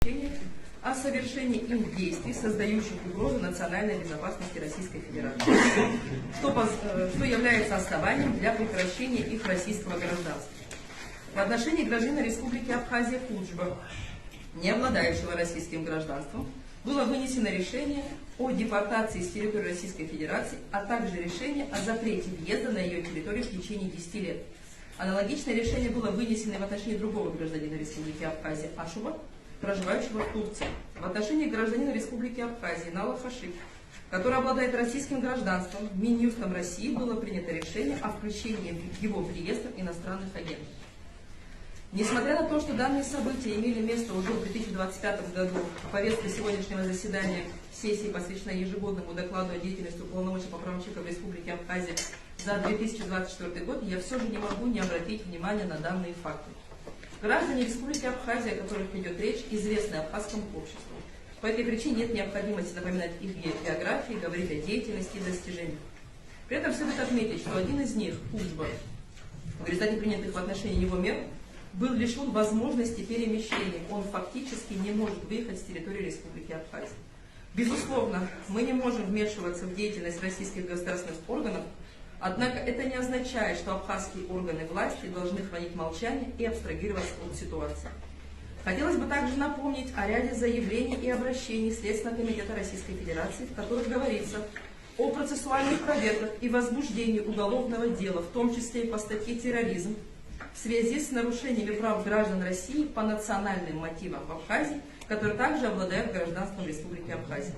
сообщения о совершении им действий, создающих угрозу национальной безопасности Российской Федерации, что является основанием для прекращения их российского гражданства. В отношении гражданина Республики Абхазия Куджба, не обладающего российским гражданством, было вынесено решение о депортации с территории Российской Федерации, а также решение о запрете въезда на ее территорию в течение 10 лет. Аналогичное решение было вынесено в отношении другого гражданина Республики Абхазия Ашуба, проживающего в Турции. В отношении гражданина Республики Абхазии Нала Хашиб, который обладает российским гражданством, Минюстом России было принято решение о включении его в реестр иностранных агентов. Несмотря на то, что данные события имели место уже в 2025 году, повестка сегодняшнего заседания сессии посвящена ежегодному докладу о деятельности уполномоченного по правам человека в Республике Абхазия за 2024 год, я все же не могу не обратить внимание на данные факты. Граждане Республики Абхазия, о которых идет речь, известны абхазскому обществу. По этой причине нет необходимости напоминать их биографии, говорить о деятельности и достижениях. При этом следует отметить, что один из них, Куджба, в результате принятых в отношении него мер, был лишен возможности перемещения. Он фактически не может выехать с территории Республики Абхазия. Безусловно, мы не можем вмешиваться в деятельность российских государственных органов, однако это не означает, что абхазские органы власти должны хранить молчание и абстрагироваться от ситуации. Хотелось бы также напомнить о ряде заявлений и обращений Следственного комитета Российской Федерации, в которых говорится о процессуальных проверках и возбуждении уголовного дела, в том числе и по статье «Терроризм», в связи с нарушениями прав граждан России по национальным мотивам в Абхазии, которые также обладают гражданством Республики Абхазия.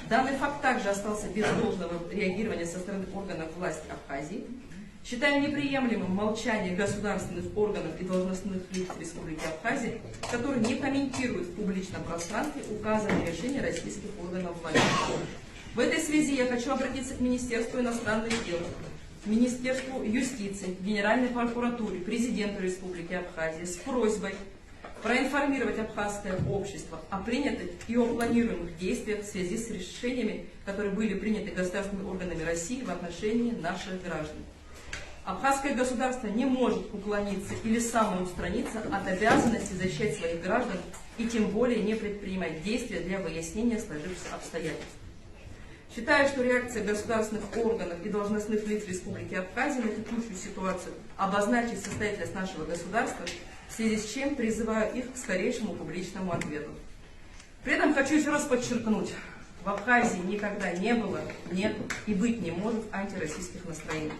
Данный факт также остался без должного реагирования со стороны органов власти Абхазии. Считаем неприемлемым молчание государственных органов и должностных лиц Республики Абхазия, которые не комментируют в публичном пространстве указанные решения российских органов власти. В этой связи я хочу обратиться к Министерству иностранных дел, Министерству юстиции, Генеральной прокуратуре, Президенту Республики Абхазия с просьбой проинформировать абхазское общество о принятых и о планируемых действиях в связи с решениями, которые были приняты государственными органами России в отношении наших граждан. Абхазское государство не может уклониться или самоустраниться от обязанности защищать своих граждан и тем более не предпринимать действия для выяснения сложившихся обстоятельств. Считаю, что реакция государственных органов и должностных лиц Республики Абхазия на текущую ситуацию обозначит состоятельность нашего государства, в связи с чем призываю их к скорейшему публичному ответу. При этом хочу еще раз подчеркнуть, в Абхазии никогда не было, нет и быть не может антироссийских настроений.